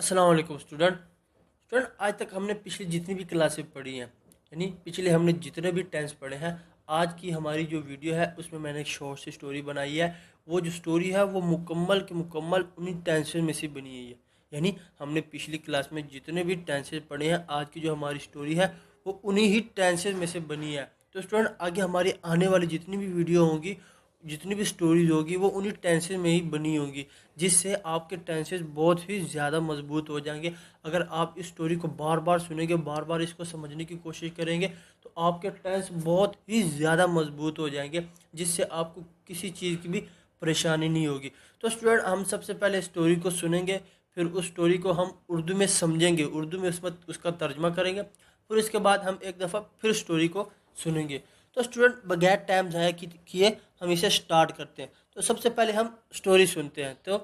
अस्सलाम वालेकुम स्टूडेंट आज तक हमने पिछली जितनी भी क्लासें पढ़ी हैं यानी पिछले हमने जितने भी टेंस पढ़े हैं। आज की हमारी जो वीडियो है उसमें मैंने एक शॉर्ट सी स्टोरी बनाई है। वो जो स्टोरी है वो मुकम्मल के मुकम्मल उन्हीं टेंसेस में से बनी हुई है। यानी हमने पिछली क्लास में जितने भी टेंसेस पढ़े हैं आज की जो हमारी स्टोरी है वो उन्हीं ही टेंसेस में से बनी है। तो स्टूडेंट आगे हमारी आने वाली जितनी भी वीडियो होंगी, जितनी भी स्टोरीज होगी वो उन्हीं टेंसेस में ही बनी होंगी, जिससे आपके टेंसेस बहुत ही ज़्यादा मजबूत हो जाएंगे। अगर आप इस स्टोरी को बार बार सुनेंगे, बार बार इसको समझने की कोशिश करेंगे तो आपके टेंस बहुत ही ज़्यादा मजबूत हो जाएंगे, जिससे आपको किसी चीज़ की भी परेशानी नहीं होगी। तो स्टूडेंट हम सबसे पहले स्टोरी को सुनेंगे, फिर उस स्टोरी को हम उर्दू में समझेंगे, उर्दू में उसका तर्जमा करेंगे, फिर इसके बाद हम एक दफ़ा फिर स्टोरी को सुनेंगे। तो स्टूडेंट बगैर टाइम ज़ाया किए हम इसे स्टार्ट करते हैं। तो सबसे पहले हम स्टोरी सुनते हैं, तो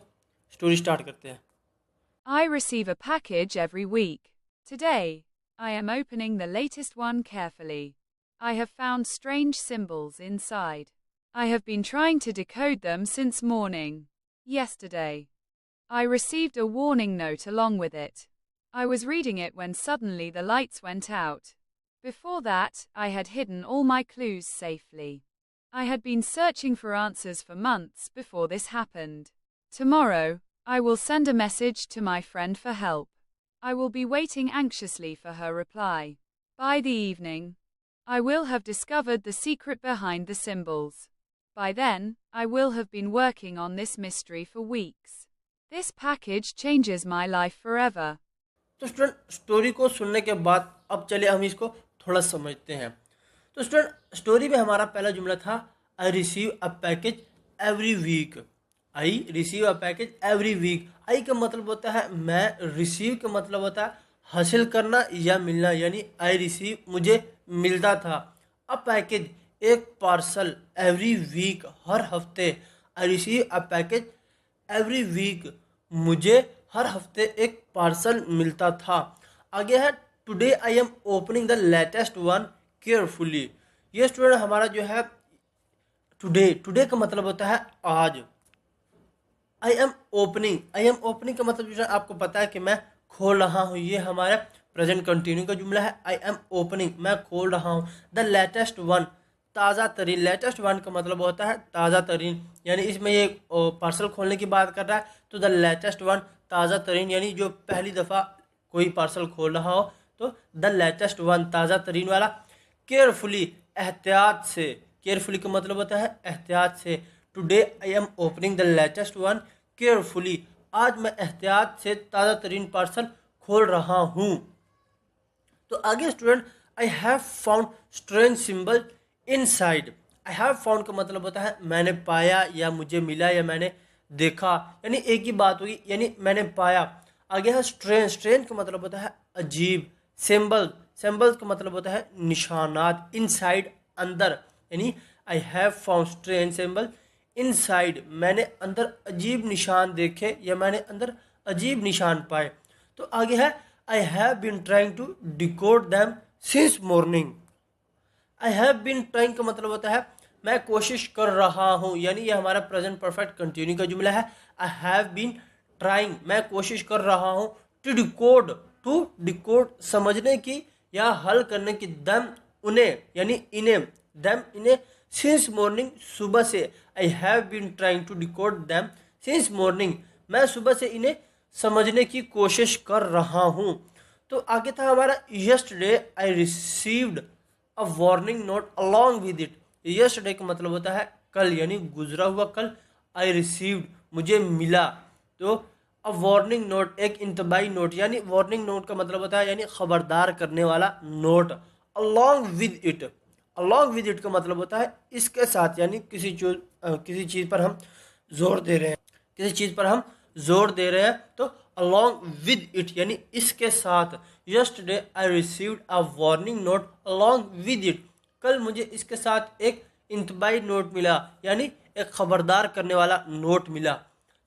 स्टोरी स्टार्ट करते हैं। I receive a package every week. Today, I am opening the latest one carefully. I have found strange symbols inside. I have been trying to decode them since morning. Yesterday, I received a warning note along with it. I was reading it when suddenly the lights went out. Before that, I had hidden all my clues safely. I had been searching for answers for months before this happened. Tomorrow, I will send a message to my friend for help. I will be waiting anxiously for her reply. By the evening, I will have discovered the secret behind the symbols. By then, I will have been working on this mystery for weeks. This package changes my life forever. तो student story को सुनने के बाद अब चले हम इसको थोड़ा समझते हैं। तो स्टूडेंट स्टोरी में हमारा पहला जुमला था I receive a package every week. I receive a package every week. I का मतलब होता है मैं, रिसीव का मतलब होता है हासिल करना या मिलना, यानी आई रिसीव मुझे मिलता था। अ पैकेज एक पार्सल, एवरी वीक हर हफ्ते। I receive a package every week मुझे हर हफ्ते एक पार्सल मिलता था। आगे है today I am opening the latest one carefully. ये स्टूडेंट हमारा जो है टुडे, टुडे का मतलब होता है आज। आई am opening, I am opening का मतलब जो है आपको पता है कि मैं खोल रहा हूँ, ये हमारा प्रेजेंट कंटिन्यू का जुमला है। आई एम ओपनिंग मैं खोल रहा हूँ। द लेटेस्ट वन ताज़ा तरीन, लेटेस्ट वन का मतलब होता है ताज़ा तरीन, यानी इसमें ये पार्सल खोलने की बात कर रहा है। तो द लेटेस्ट वन ताज़ा तरीन, यानी जो पहली दफ़ा कोई पार्सल खोल रहा हो तो द लेटेस्ट वन ताज़ा तरीन वाला। केयरफुली एहतियात से, केयरफुली का मतलब होता है एहतियात से। Today I am opening the latest one carefully, आज मैं एहतियात से ताज़ा तरीन पार्सल खोल रहा हूँ। तो आगे student I have found strange symbol inside. I have found का मतलब होता है मैंने पाया या मुझे मिला या मैंने देखा, यानी एक ही बात होगी, यानी मैंने पाया। आगे है स्ट्रेंज, स्ट्रेंज का मतलब होता है अजीब। सिंबल, सिंबल का मतलब होता है निशानात। इनसाइड अंदर, यानी I have found strange symbol inside मैंने अंदर अजीब निशान देखे या मैंने अंदर अजीब निशान पाए। तो आगे है I have been trying to decode them since morning. I have been trying का मतलब होता है मैं कोशिश कर रहा हूँ, यानी ये हमारा प्रेजेंट परफेक्ट कंटिन्यू का जुमला है। आई हैव बीन ट्राइंग मैं कोशिश कर रहा हूँ। टू डिकोड, टू डिकोड समझने की या हल करने की। दम उन्हें, यानी इन्हें, दम इन्हें। सिंस मॉर्निंग सुबह से। I have been trying to decode them since morning मैं सुबह से इन्हें समझने की कोशिश कर रहा हूँ। तो आगे था हमारा yesterday I received a warning note along with it. Yesterday का मतलब होता है कल, यानी गुजरा हुआ कल। आई रिसीव्ड मुझे मिला। तो अ वार्निंग नोट एक इंतबाही नोट, यानी वार्निंग नोट का मतलब होता है यानी खबरदार करने वाला note. Along with it, along with it का मतलब होता है इसके साथ, यानी किसी चीज़ पर हम जोर दे रहे हैं, किसी चीज़ पर हम जोर दे रहे हैं। तो अलॉन्ग विद इट यानी इसके साथ। Yesterday I received a warning note along with it कल मुझे इसके साथ एक इंतबाही नोट मिला, यानी एक खबरदार करने वाला नोट मिला।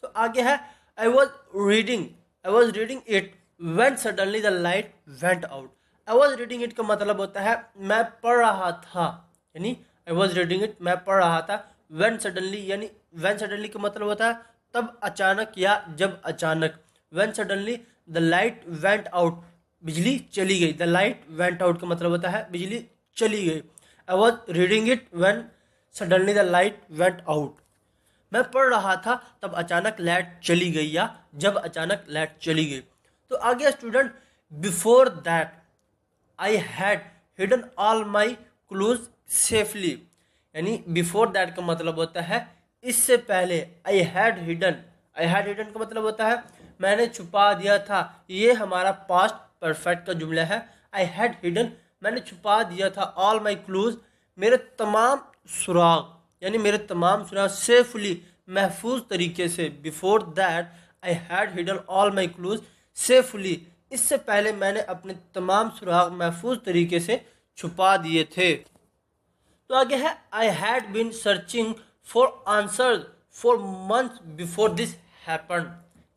तो आगे है I was reading, I was reading it when suddenly the light went out. I was reading it का मतलब होता है मैं पढ़ रहा था, यानी आई वॉज रीडिंग इट मैं पढ़ रहा था। व्हेन सडनली, यानी व्हेन सडनली का मतलब होता है तब अचानक या जब अचानक। when suddenly the light went out, बिजली चली गई। the light went out का मतलब होता है बिजली चली गई। I was reading it when suddenly the light went out, मैं पढ़ रहा था तब अचानक लाइट चली गई, या जब अचानक लाइट चली गई। तो आगे student, before that I had hidden all my clues safely, यानी बिफोर दैट का मतलब होता है इससे पहले। आई हैड हिडन का मतलब होता है मैंने छुपा दिया था। ये हमारा पास्ट परफेक्ट का जुमला है। आई हैड हिडन, मैंने छुपा दिया था, ऑल माई क्लूज, मेरे तमाम सुराग, यानी मेरे तमाम सुराग, सेफली, महफूज तरीके से। Before that I had hidden all my clues safely, इससे पहले मैंने अपने तमाम सुराग महफूज तरीके से छुपा दिए थे। तो आगे है I had been searching for answer for month before this happen,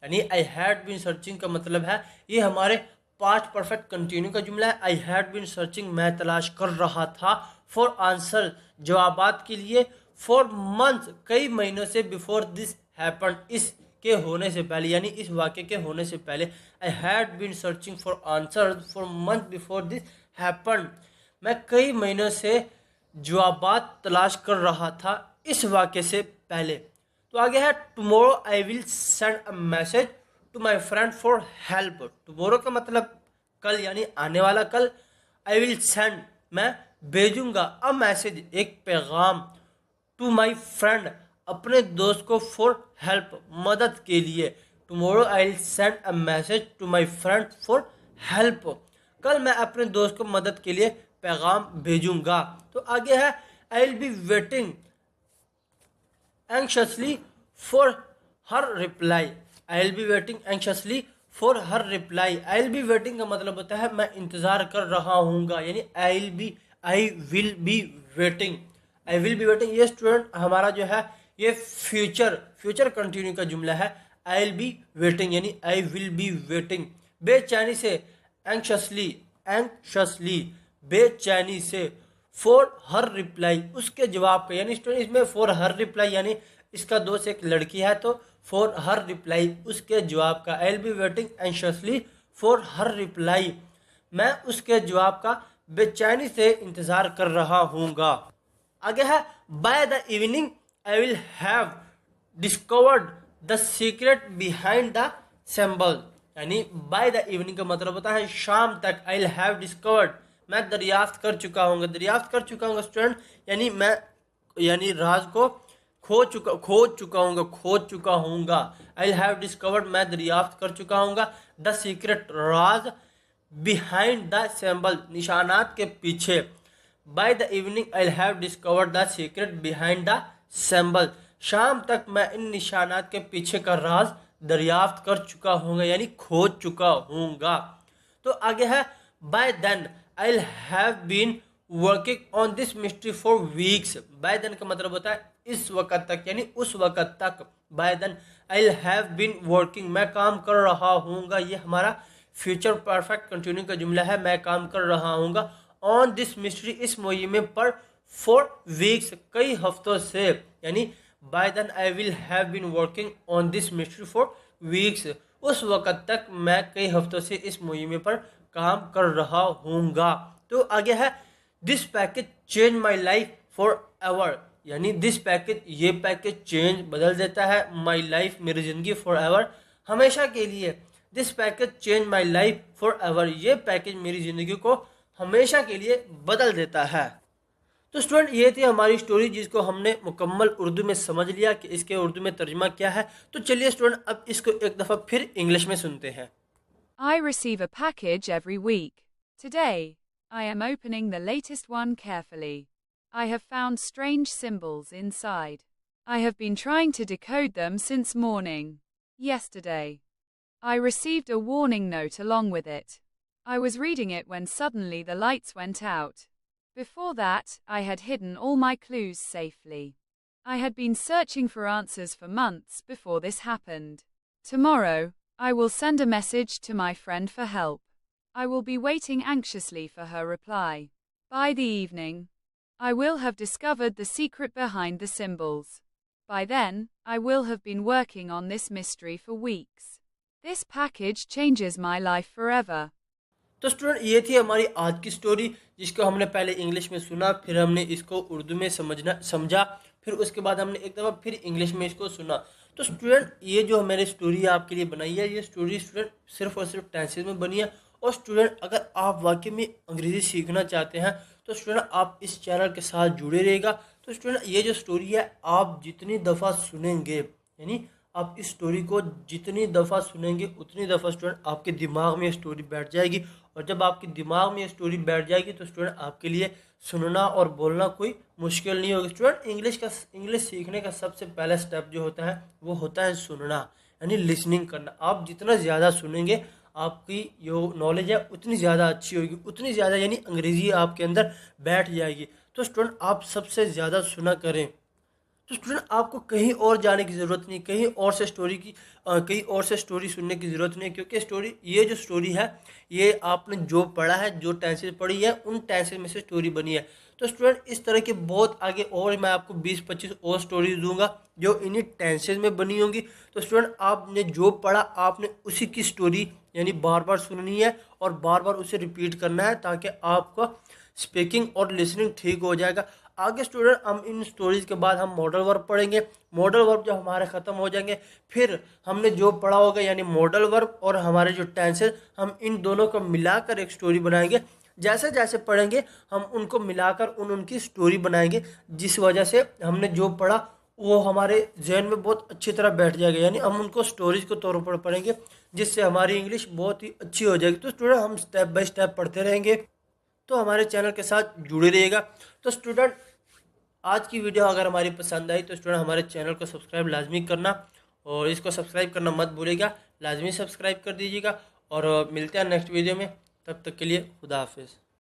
यानी आई हैड बीन सर्चिंग का मतलब है ये हमारे पास्ट परफेक्ट कंटिन्यू का जुमला है। आई हैड बीन सर्चिंग, मैं तलाश कर रहा था, फॉर आंसर, जवाबात के लिए, फॉर मंथ, कई महीनों से, बिफोर दिस हैपन, इसके होने से पहले, यानी इस वाक्य के होने से पहले। I had been searching for answer for month before this happen, मैं कई महीनों से जवाबात तलाश कर रहा था इस वाक्य से पहले। तो आगे है tomorrow I will send a message to my friend for help. Tomorrow का मतलब कल, यानी आने वाला कल। आई विल सेंड, मैं भेजूंगा, अ मैसेज, एक पैगाम, टू माई फ्रेंड, अपने दोस्त को, फॉर हेल्प, मदद के लिए। Tomorrow I will send a message to my friend for help, कल मैं अपने दोस्त को मदद के लिए पैगाम भेजूंगा। तो आगे है I will be waiting anxiously for her reply. I will be waiting anxiously for her reply. I will be waiting का मतलब होता है मैं इंतज़ार कर रहा हूँगा, यानी आई will be waiting. I will be waiting, ये स्टूडेंट हमारा जो है ये फ्यूचर कंटिन्यू का जुमला है। आई विल बी वेटिंग, यानी आई विल बी वेटिंग। बेचैनी से, एंक्शसली, बेचैनी से, फॉर हर रिप्लाई, उसके जवाब का, यानी स्टूडेंट इसमें फॉर हर रिप्लाई, यानी इसका दोस्त एक लड़की है तो फॉर हर रिप्लाई, उसके जवाब का। I will be waiting anxiously for her reply, मैं उसके जवाब का बेचैनी से इंतज़ार कर रहा हूँगा। आगे है bye the evening I will have discovered the secret behind the symbol, यानी बाय द इवनिंग का मतलब होता है शाम तक। आई विल हैव डिस्कवर्ड, मैं दरियाफ्त कर चुका हूँ स्टूडेंट, यानी मैं, यानी राज को खोज चुका हूँगा। आई विल हैव डिस्कवर्ड, मैं दरियाफ्त कर चुका हूँगा, द सीक्रेट, राज, बिहाइंड द सिंबल, निशानात के पीछे। By the evening I will have discovered the secret behind the symbol, शाम तक मैं इन निशानात के पीछे का राज दरियाफ्त कर चुका हूँगा, यानी खोज चुका हूँगा। तो आगे है by then I will have been working on this mystery for weeks. By then का मतलब होता है इस वक्त तक, यानी उस वक्त तक। By then I will have been working, मैं काम कर रहा हूँगा, ये हमारा फ्यूचर परफेक्ट कंटिन्यू का जुमला है, मैं काम कर रहा हूँगा। ऑन दिस मिस्ट्री, इस मुहिम पर, फॉर वीक्स, कई हफ्तों से, यानी by then I will have been working on this mystery for weeks, उस वक्त तक मैं कई हफ्तों से इस मुहिम पर काम कर रहा हूँगा। तो आगे है this package change my life for ever, यानी दिस पैकेज, ये पैकेज चेंज, बदल देता है, माई लाइफ, मेरी ज़िंदगी, फॉर एवर, हमेशा के लिए। This package change my life for ever, ये पैकेज मेरी ज़िंदगी को हमेशा के लिए बदल देता है। तो स्टूडेंट ये थी हमारी स्टोरी, जिसको हमने मुकम्मल उर्दू में समझ लिया कि इसके उर्दू में तर्जुमा क्या है। तो चलिए स्टूडेंट अब इसको एक दफ़ा फिर इंग्लिश में सुनते हैं। I receive a package every week. Today, I am opening the latest one carefully. I have found strange symbols inside. I have been trying to decode them since morning. Yesterday, I received a warning note along with it. I was reading it when suddenly the lights went out. Before that, I had hidden all my clues safely. I had been searching for answers for months before this happened. Tomorrow, I will send a message to my friend for help. I will be waiting anxiously for her reply. By the evening, I will have discovered the secret behind the symbols. By then, I will have been working on this mystery for weeks. This package changes my life forever. तो student ये थी हमारी आज की story, जिसको हमने पहले English में सुना, फिर हमने इसको उर्दू में समझा, फिर उसके बाद हमने एक दफ़ा फिर इंग्लिश में इसको सुना। तो स्टूडेंट ये जो मैंने स्टोरी आपके लिए बनाई है, ये स्टोरी स्टूडेंट सिर्फ और सिर्फ टेंसेस में बनी है। और स्टूडेंट अगर आप वाकई में अंग्रेज़ी सीखना चाहते हैं तो स्टूडेंट आप इस चैनल के साथ जुड़े रहेगा। तो स्टूडेंट ये जो स्टोरी है आप जितनी दफ़ा सुनेंगे, यानी आप इस स्टोरी को जितनी दफ़ा सुनेंगे उतनी दफ़ा स्टूडेंट आपके दिमाग में ये स्टोरी बैठ जाएगी। और जब आपके दिमाग में ये स्टोरी बैठ जाएगी तो स्टूडेंट आपके लिए सुनना और बोलना कोई मुश्किल नहीं होगी। स्टूडेंट इंग्लिश सीखने का सबसे पहला स्टेप जो होता है वो होता है सुनना, यानी लिसनिंग करना। आप जितना ज़्यादा सुनेंगे आपकी जो नॉलेज है उतनी ज़्यादा अच्छी होगी, उतनी ज़्यादा यानी अंग्रेज़ी आपके अंदर बैठ जाएगी। तो स्टूडेंट आप सबसे ज़्यादा सुना करें। तो स्टूडेंट आपको कहीं और जाने की ज़रूरत नहीं, कहीं और से स्टोरी सुनने की ज़रूरत नहीं, क्योंकि ये जो स्टोरी है ये आपने जो पढ़ा है, जो टेंसेस पढ़ी है, उन टेंसेस में से स्टोरी बनी है। तो स्टूडेंट इस तरह के बहुत आगे और मैं आपको 20-25 और स्टोरीज दूंगा जो इन्हीं टेंसेस में बनी होंगी। तो स्टूडेंट आपने जो पढ़ा आपने उसी की स्टोरी यानी बार बार सुननी है और बार बार उसे रिपीट करना है, ताकि आपका स्पीकिंग और लिसनिंग ठीक हो जाएगा। आगे स्टूडेंट हम इन स्टोरीज के बाद हम मॉडल वर्ब पढ़ेंगे। मॉडल वर्ब जब हमारे ख़त्म हो जाएंगे फिर हमने जो पढ़ा होगा यानी मॉडल वर्ब और हमारे जो टेंसेस, हम इन दोनों को मिलाकर एक स्टोरी बनाएंगे। जैसे जैसे पढ़ेंगे हम उनको मिलाकर उनकी स्टोरी बनाएंगे, जिस वजह से हमने जो पढ़ा वो हमारे जहन में बहुत अच्छी तरह बैठ जाएगा। यानी हम उनको स्टोरीज के तौर पर पढ़ेंगे जिससे हमारी इंग्लिश बहुत ही अच्छी हो जाएगी। तो स्टूडेंट हम स्टेप बाय स्टेप पढ़ते रहेंगे, तो हमारे चैनल के साथ जुड़े रहिएगा। तो स्टूडेंट आज की वीडियो अगर हमारी पसंद आई तो स्टूडेंट हमारे चैनल को सब्सक्राइब लाजमी करना, और इसको सब्सक्राइब करना मत भूलिएगा, लाजमी सब्सक्राइब कर दीजिएगा। और मिलते हैं नेक्स्ट वीडियो में, तब तक के लिए खुदा हाफिज़।